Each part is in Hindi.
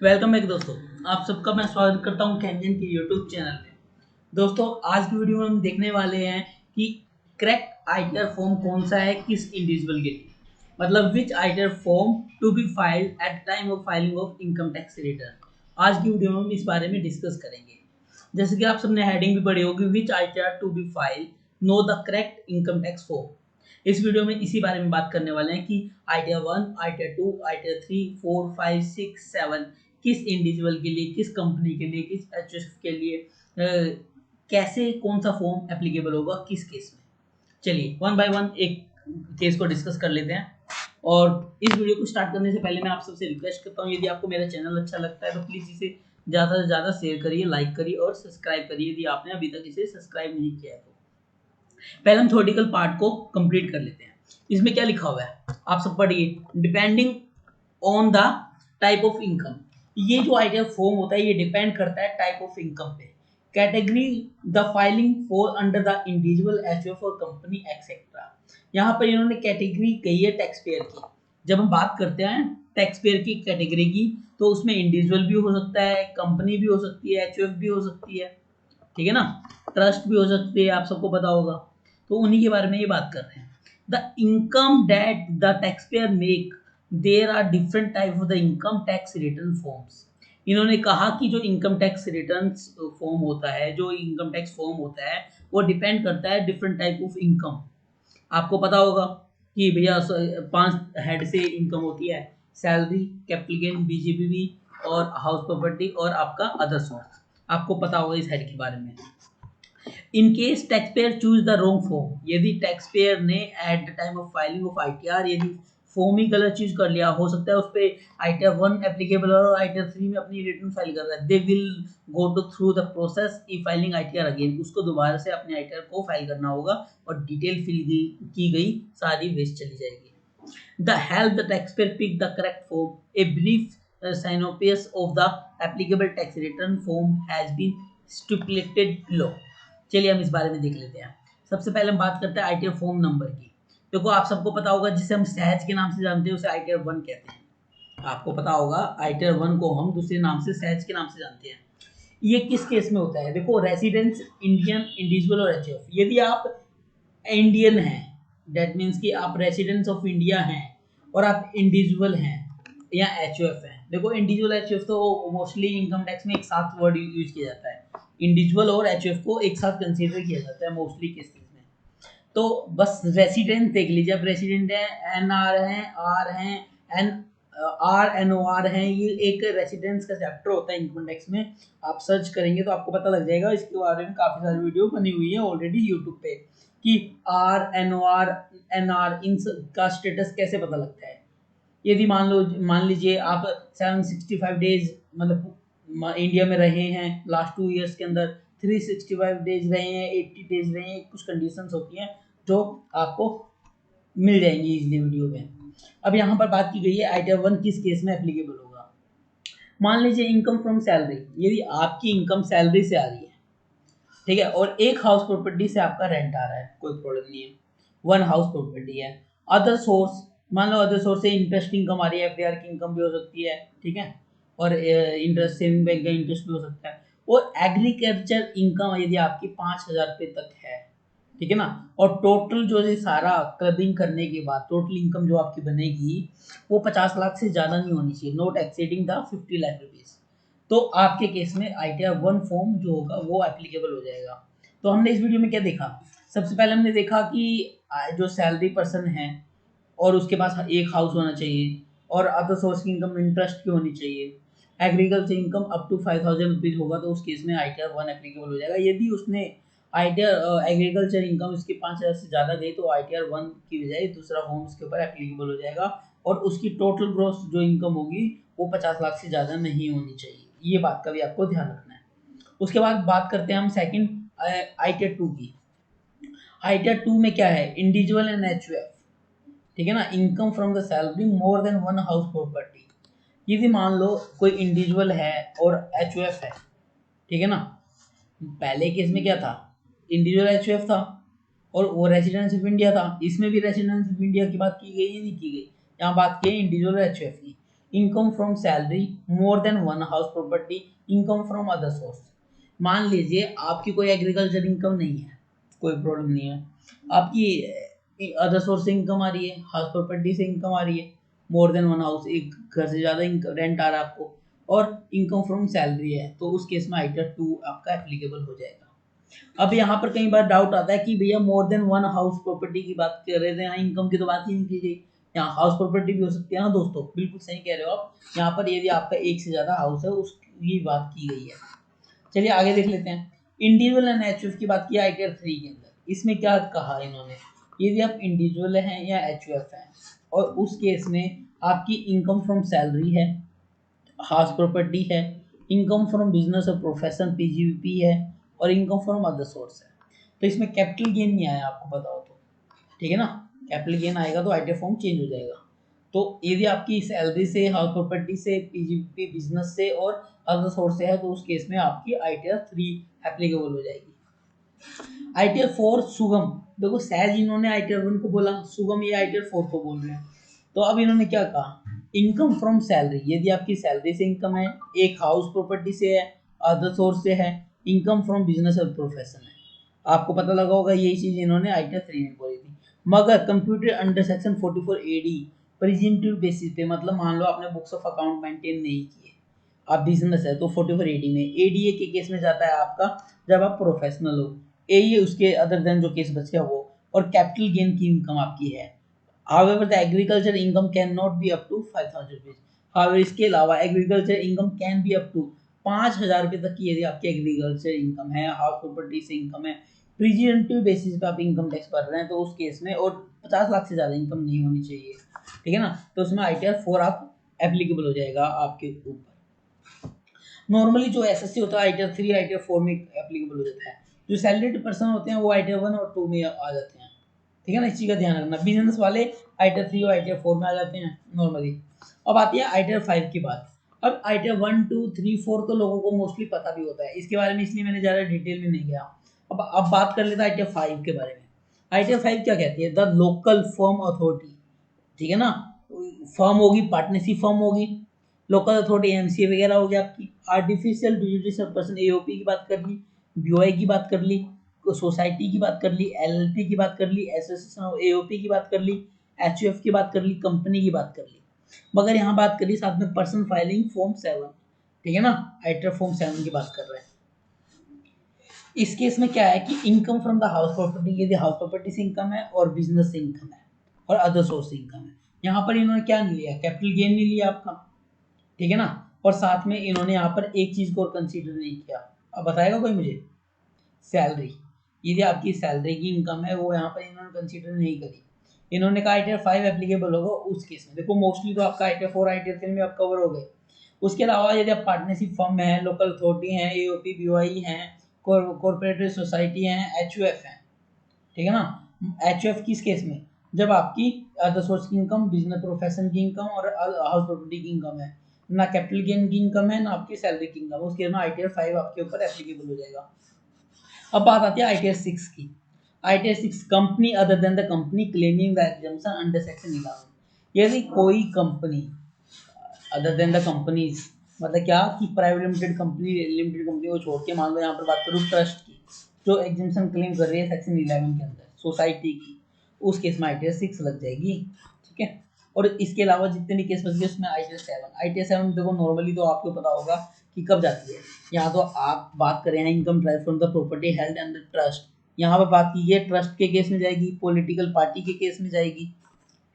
वेलकम बैक दोस्तों। आप सबका मैं स्वागत करता हूं कैंजन के यूट्यूब चैनल पे। दोस्तों आज की वीडियो में हम देखने वाले हैं कि करेक्ट आईटीआर फॉर्म कौन सा है किस इंडिविजुअल के लिए, मतलब which ITR form to be filed at time of filing of income tax return. आज की वीडियो में हम इस बारे में डिस्कस करेंगे। जैसे कि आप सबने हेडिंग भी पढ़ी होगी, which ITR to be file, know the correct income tax form. इस वीडियो में इसी बारे में बात करने वाले हैं कि आईटीआर 1, आईटीआर 2, आईटीआर 3, 4, 5, 6, 7 किस इंडिविजुअल के लिए, किस कंपनी के लिए, किस एचएफ के लिए कैसे कौन सा फॉर्म एप्लीकेबल होगा किस केस में। चलिए वन बाय वन एक केस को डिस्कस कर लेते हैं। और इस वीडियो को स्टार्ट करने से पहले मैं आप सबसे रिक्वेस्ट करता हूँ, यदि आपको मेरा चैनल अच्छा लगता है तो प्लीज़ इसे ज़्यादा से ज़्यादा शेयर करिए, लाइक करिए और सब्सक्राइब करिए यदि आपने अभी तक इसे सब्सक्राइब नहीं किया है तो। पहले हम थ्योरेटिकल पार्ट को कंप्लीट कर लेते हैं। इसमें क्या लिखा हुआ है आप सब पढ़िए। Depending on the type of income, ये जो आईटीआर फॉर्म होता है ये डिपेंड करता है टाइप ऑफ इनकम पे। Category the filing for under the individual HUF और कंपनी एक्सेट्रा। यहाँ पर इन्होंने कैटेगरी कही है टैक्स पेयर की। जब हम बात करते हैं टैक्स पेयर की कैटेगरी की तो उसमें इंडिविजुअल भी हो सकता है, कंपनी भी हो सकती है, एचयूएफ भी हो सकती है, ठीक है ना, ट्रस्ट भी हो सकती है, आप सबको पता होगा। तो उन्हीं के बारे में ये बात कर रहे हैं। The income that the tax payer make, there are different type of the income tax return forms. इन्होंने कहा कि जो इनकम टैक्स रिटर्न फॉर्म होता है, जो इनकम टैक्स फॉर्म होता है वो डिपेंड करता है डिफरेंट टाइप ऑफ इनकम। आपको पता होगा कि भैया 5 हेड से इनकम होती है, सैलरी, कैपिटल गेन, बीजीपीवी और हाउस प्रॉपर्टी और आपका अदर सोर्स। आपको पता होगा इस हेड के बारे में। In case tax payer choose the wrong form, यदि टैक्स पेयर ने at the time of filing of ITR यदि फॉर्म ही गलत चूज कर लिया, हो सकता है उस पे आईटीआर 1 एप्लीकेबल और आईटीआर 3 में अपनी रिटर्न फाइल कर रहा है, they will go to through the process e filing ITR again. उसको दोबारा से अपने आईटीआर को फाइल करना होगा और डिटेल फिल की गई सारी वेस्ट चली जाएगी। The help the taxpayer pick the correct form. A brief synopsis of the applicable tax return form has been stipulated below. चलिए हम इस बारे में देख लेते हैं। सबसे पहले हम बात करते हैं आईटीआर फॉर्म नंबर की। देखो आप सबको पता होगा जिसे हम सहज के नाम से जानते हैं उसे आईटीआर 1 कहते हैं। आपको पता होगा आईटीआर 1 को हम दूसरे नाम से सहज के नाम से जानते हैं। ये किस केस में होता है? देखो रेसिडेंस, इंडियन, इंडिविजुअल और एचएफ। यदि आप इंडियन हैं, दैट मीन्स कि आप रेसिडेंस ऑफ इंडिया हैं और आप इंडिविजुअल हैं या एचयूएफ हैं। देखो इंडिविजुअल एचयूएफ तो मोस्टली इनकम टैक्स में एक साथ वर्ड यूज किया जाता है। इंडिविजुअल और एचयूएफ को एक साथ कंसीडर किया जाता है मोस्टली केसेस में। तो बस रेसिडेंट देख लीजिए, अब रेसिडेंट है, एनआर हैं, आर हैं, N R N O R हैं, ये एक रेसिडेंस का चैप्टर होता है इनकम टैक्स में। आप सर्च करेंगे तो आपको पता लग जाएगा, इसके बारे में काफ़ी सारी वीडियो बनी हुई है ऑलरेडी यूट्यूब पे कि R N O R N R इन का स्टेटस कैसे पता लगता है। यदि मान लीजिए आप 765 डेज मतलब इंडिया में रहे हैं लास्ट 2 इयर्स के अंदर, 365 डेज रहे हैं, 80 डेज रहे हैं, कुछ कंडीशंस होती हैं जो आपको मिल जाएंगी इजली वीडियो में। अब यहाँ पर बात की गई है आईटीआर 1 किस केस में एप्लीकेबल होगा। मान लीजिए इनकम फ्रॉम सैलरी, यदि आपकी इनकम सैलरी से आ रही है, ठीक है, और एक हाउस प्रॉपर्टी से आपका रेंट आ रहा है, कोई प्रॉब्लम नहीं है, 1 हाउस प्रॉपर्टी है। अदर सोर्स, मान लो अदर सोर्स से इंटरेस्ट इनकम आ रही है, एफडीआर की इनकम भी हो सकती है, ठीक है, और इंटरेस्ट सेविंग बैंक का इंटरेस्ट भी हो सकता है। और एग्रीकल्चर इनकम यदि आपकी 5,000 रुपये तक है, ठीक है ना, और टोटल जो ये सारा क्लबिंग करने के बाद टोटल इनकम जो आपकी बनेगी वो 50 लाख से ज़्यादा नहीं होनी चाहिए, not exceeding the 50 lakh rupees. तो आपके केस में आईटीआर 1 फॉर्म जो होगा वो एप्लीकेबल हो जाएगा। तो हमने इस वीडियो में क्या देखा? सबसे पहले हमने देखा कि जो सैलरी पर्सन है और उसके पास एक हाउस होना चाहिए और अदर सोर्स की इनकम इंटरेस्ट की होनी चाहिए। Agriculture income up to 5,000 rupees होगा तो उस केस में आईटीआर 1 एप्लीकेबल हो जाएगा। यदि उसने आईटीआर एग्रीकल्चर इनकम उसकी 5,000 से ज़्यादा गई तो आईटीआर 1 की बजाय दूसरा फॉर्म उसके ऊपर एप्लीकेबल हो जाएगा और उसकी टोटल ग्रॉस जो इनकम होगी वो 50 लाख से ज़्यादा नहीं होनी चाहिए। ये बात का भी आपको ध्यान रखना है। उसके बाद बात करते हैं हम सेकंड आईटीआर 2 की। आईटीआर 2 में क्या है? इंडिविजुअल एंड एचयूएफ, ठीक है ना, income from the salary more than 1 house property. यदि मान लो कोई इंडिविजुअल है और एचयूएफ है, ठीक है ना, पहले केस में क्या था? इंडिविजुअल एचयूएफ था और वो रेसिडेंस ऑफ इंडिया था। इसमें भी रेसिडेंस ऑफ इंडिया की बात की गई या नहीं की गई? यहाँ बात की है इंडिविजुअल एचयूएफ की। Income from salary, more than one house property, income from other source. मान लीजिए आपकी कोई एग्रीकल्चर इनकम नहीं है, कोई प्रॉब्लम नहीं है, आपकी अदर सोर्स से इनकम आ रही है, हाउस प्रॉपर्टी से इनकम आ रही है, मोर देन वन हाउस, एक घर से ज़्यादा रेंट आ रहा है आपको, और इनकम फ्रॉम सैलरी है, तो उस केस में आइटर 2 आपका एप्लीकेबल हो जाएगा। अब यहाँ पर कई बार डाउट आता है कि भैया more than one house property की बात कर रहे थे, यहाँ इनकम की तो बात ही नहीं की गई। यहाँ हाउस प्रॉपर्टी भी हो सकती है ना दोस्तों, बिल्कुल सही कह रहे हो आप। यहाँ पर यदि आपका एक से ज्यादा हाउस है उसकी बात की गई है। चलिए आगे देख लेते हैं। इंडिविजुअल एंड एचयूएफ की बात की आईटीआर 3 के अंदर, इसमें क्या कहा इन्होंने, यदि आप इंडिविजुअल हैं या एचयूएफ हैं और उस केस में आपकी इनकम फ्रॉम सैलरी है, हाउस प्रॉपर्टी है, इनकम फ्रॉम बिजनेस और प्रोफेशन पीजीपी है, और इनकम फ्रॉम अदर सोर्स है, तो इसमें कैपिटल गेन नहीं आया आपको पता हो तो, ठीक है ना। कैपिटल गेन आएगा तो आईटीआर फॉर्म चेंज हो जाएगा। तो यदि आपकी सैलरी से, हाउस प्रॉपर्टी से, पीजीपी बिजनेस से और अदर सोर्स से है, तो उस केस में आपकी आईटीआर 3 एप्लीकेबल हो जाएगी। आईटीआर 4 सुगम, देखो सहज इन्होंने आईटीआर 1 को बोला, सुगम ये आईटीआर 4 को बोल रहे हैं। तो अब इन्होंने क्या कहा, इनकम फ्रॉम सैलरी, यदि आपकी सैलरी से इनकम है, एक हाउस प्रॉपर्टी से है, अदर सोर्स से है, इनकम फ्रॉम बिजनेस और प्रोफेशन है, आपको पता लगा होगा यही चीज इन्होंने आईटीआर 3 में बोली थी। मगर computer under section 44 AD presumptive basis पे, मतलब मान लो आपने बुक्स ऑफ अकाउंट मेंटेन नहीं किए, आप बिजनेस है, तो 44 एडी में, एडीए के केस में जाता है आपका जब आप प्रोफेशनल हो, एए उसके अदर देन जो केस बच गया वो, और कैपिटल गेन की इनकम आपकी है। However, the agriculture income cannot be up to 5,000 rupees. However, इसके अलावा agriculture income can be up to 5,000 रुपये तक की यदि आपकी एग्रीकल्चर इनकम है, हाउस प्रॉपर्टी से इनकम है, प्रीजेंटिव बेसिस पे आप इनकम टैक्स भर रहे हैं, तो उस केस में, और 50 लाख से ज़्यादा इनकम नहीं होनी चाहिए, ठीक है ना, तो उसमें आईटीआर 4 आप एप्लीकेबल हो जाएगा आपके ऊपर। नॉर्मली जो एसएससी होता है आईटीआर 3 आईटीआर 4 में एप्लीकेबल हो जाता है, जो सैलरीड पर्सन होते हैं वो आईटीआर 1 और 2 में आ जाते हैं, ठीक है ना, इस चीज का ध्यान रखना। बिजनेस वाले आईटीआर 3 और आईटीआर 4 में आ जाते हैं नॉर्मली। अब आती है आईटीआर 5 की बात। अब आईटीआर 1 2 3 4 तो लोगों को मोस्टली पता भी होता है, इसके बारे में इसलिए मैंने ज़्यादा डिटेल में नहीं गया। अब बात कर लेते हैं आईटीआर 5 के बारे में। आईटीआर 5 क्या कहती है, द लोकल फर्म अथॉरिटी, ठीक है ना, फर्म होगी, पार्टनरशिप फर्म होगी, लोकल अथॉरिटी एमसीए वगैरह हो गया आपकी, आर्टिफिशियल जुडिशियल पर्सन एओपी की बात कर ली, बीओआई की बात कर ली, सोसाइटी की बात कर ली, एलएलपी की बात कर ली, एसोसिएशन ऑफ एओपी की बात कर ली, एचयूएफ की बात कर ली, कंपनी की बात कर ली। मगर यहाँ बात करी साथ में पर्सन फाइलिंग फॉर्म 7, ठीक है ना, आईटीआर फॉर्म 7 की बात कर रहे हैं। इस केस में क्या है कि income from the house property, यदि हाउस प्रॉपर्टी से इनकम है और बिजनेस से इनकम है और अदर सोर्स से इनकम है, यहाँ पर इन्होंने क्या नहीं लिया, कैपिटल गेन नहीं लिया आपका, ठीक है ना, और साथ में इन्होंने यहाँ पर एक चीज को कंसीडर नहीं किया। अब बताएगा कोई मुझे, सैलरी, यदि आपकी सैलरी की इनकम है वो यहाँ पर इन्होंने कंसीडर नहीं करी, इन्होंने कहा आईटीआर 5 एप्लीकेबल होगा उस केस में। देखो मोस्टली तो आपका आईटीआर 4 आईटीआर 3 में आप कवर हो गए। उसके अलावा यदि आप पार्टनरशिप फर्म में है, लोकल अथॉरिटी है, एओपी बीओआई है, कॉर्पोरेटिव सोसाइटी है, एचयूएफ है, ठीक है ना। एचयूएफ किस केस में, जब आपकी अदर सोर्स की इनकम, बिजनेस प्रोफेशन की इनकम और हाउस प्रॉपर्टी की इनकम है, ना कैपिटल गेन की इनकम है, ना आपकी सैलरी की इनकम, उस केस में आईटीआर 5 आपके ऊपर एप्लीकेबल हो जाएगा। अब बात आती है आईटीआर 6 की। ITR 6 company other than the company claiming the exemption under section 11, यदि कोई company other than the companies, मतलब क्या कि प्राइवेट लिमिटेड कंपनी को छोड़ के, मान लो यहाँ पर बात करूँ ट्रस्ट की, जो एग्जम्पशन क्लेम कर रही है सेक्शन 11 के अंदर, सोसाइटी की, उस केस में आईटीआर 6 लग जाएगी, ठीक है। और इसके अलावा जितने भी केस बच गए उसमें आईटीआर 7 देखो नॉर्मली तो आपको पता होगा कि कब जाती है। यहाँ तो आप बात कर रहे हैं income drive from the property held under trust, यहाँ पर बात की है ट्रस्ट के केस में जाएगी, पॉलिटिकल पार्टी के केस में जाएगी,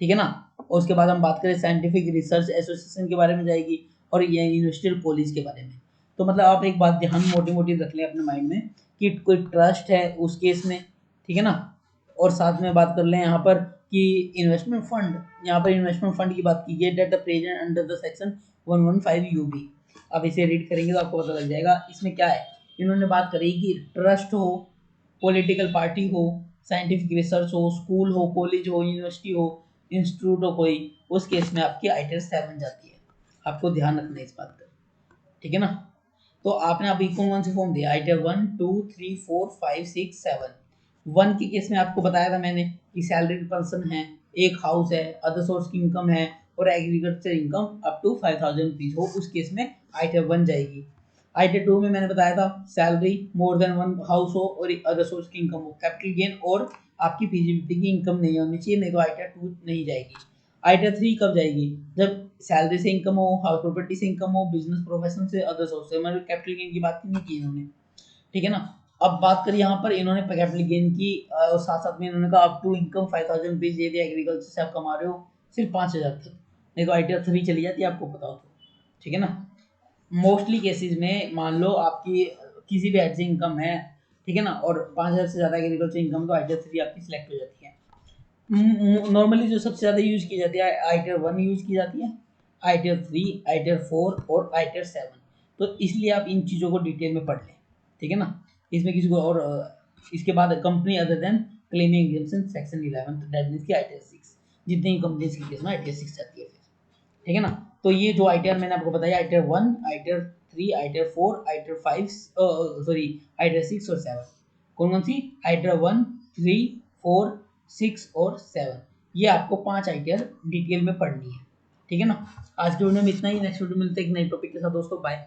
ठीक है ना। और उसके बाद हम बात करें साइंटिफिक रिसर्च एसोसिएशन के बारे में जाएगी, और ये यूनिवर्सिटी कॉलेज के बारे में। तो मतलब आप एक बात ध्यान मोटी मोटी रख लें अपने माइंड में कि कोई ट्रस्ट है उस केस में, ठीक है ना। और साथ में बात कर लें यहाँ पर कि इन्वेस्टमेंट फंड, यहाँ पर इन्वेस्टमेंट फंड की बात की है, that present under the section 115 UB. अब इसे रीड करेंगे तो आपको पता लग जाएगा इसमें क्या है। इन्होंने बात करी कि ट्रस्ट हो, पॉलिटिकल पार्टी हो, साइंटिफिक रिसर्च हो, स्कूल हो, कॉलेज हो, यूनिवर्सिटी हो, इंस्टीट्यूट हो कोई, उस केस में आपकी आईटीआर 7 जाती है। आपको ध्यान रखना है इस बात का, ठीक है ना। तो आपने अभी कौन से फॉर्म दिया, आईटीआर 1 2 3 4 5 6 7। 1 के केस में आपको बताया था मैंने कि सैलरी पर्सन है, एक हाउस है, अदर सोर्स की इनकम है, और agriculture income up to 5000 rupees हो, उस केस में आइटम 1 जाएगी। आइटम 2 में मैंने बताया था सैलरी मोर देन 1 हाउस हो और अदर सोर्स की इनकम हो, कैपिटल गेन और आपकी पीजीबीपी की इनकम नहीं होनी चाहिए, नहीं तो आइटम 2 नहीं जाएगी। आइटम 3 कब जाएगी? जब सैलरी से इनकम हो, हाउस प्रॉपर्टी से इनकम हो, बिजनेस प्रोफेशन से, अदर सोर्स से। मैंने कैपिटल गेन की बात नहीं की इन्होंने, ठीक है ना। अब बात करिए यहाँ पर इन्होंने कैपिटल गेन की और साथ साथ में इन्होंने कहा अप टू इनकम 5000 रुपीज दे दिया, एग्रीकल्चर से आप कमा रहे हो सिर्फ 5000 तक, नहीं तो आइडिया 3 चली जाती है, आपको पता हो तो, ठीक है ना। मोस्टली केसेस में मान लो आपकी किसी भी हेड से इनकम है, ठीक है ना, और 5000 से ज़्यादा एग्रीकल्चर इनकम, तो आइडिया 3 आपकी सिलेक्ट हो जाती है। नॉर्मली जो सबसे ज़्यादा यूज की जाती है आइडिया 1 यूज की जाती है, आइडिया 3, आइडिया 4 और आइडिया 7। तो इसलिए आप इन चीज़ों को डिटेल में पढ़ लें, ठीक है ना। इसमें किसी को और इसके बाद company other than claiming exemption section 11, that means की आईटीआर 6, जितनी कंपनीज की केस में आईटीआर 6 जाती है फिर, ठीक है ना। तो ये जो आईटीआर मैंने आपको बताया, ITR 1, ITR 3, ITR 4, ITR 5, sorry ITR 6 और 7, कौन कौन सी? आईटीआर 1, 3, 4, 6 और 7, ये आपको 5 आईटीआर डिटेल में पढ़नी है, ठीक है ना। आज के वीडियो में इतना ही, नेक्स्ट वीडियो मिलते हैं एक नए टॉपिक के साथ दोस्तों, बाय।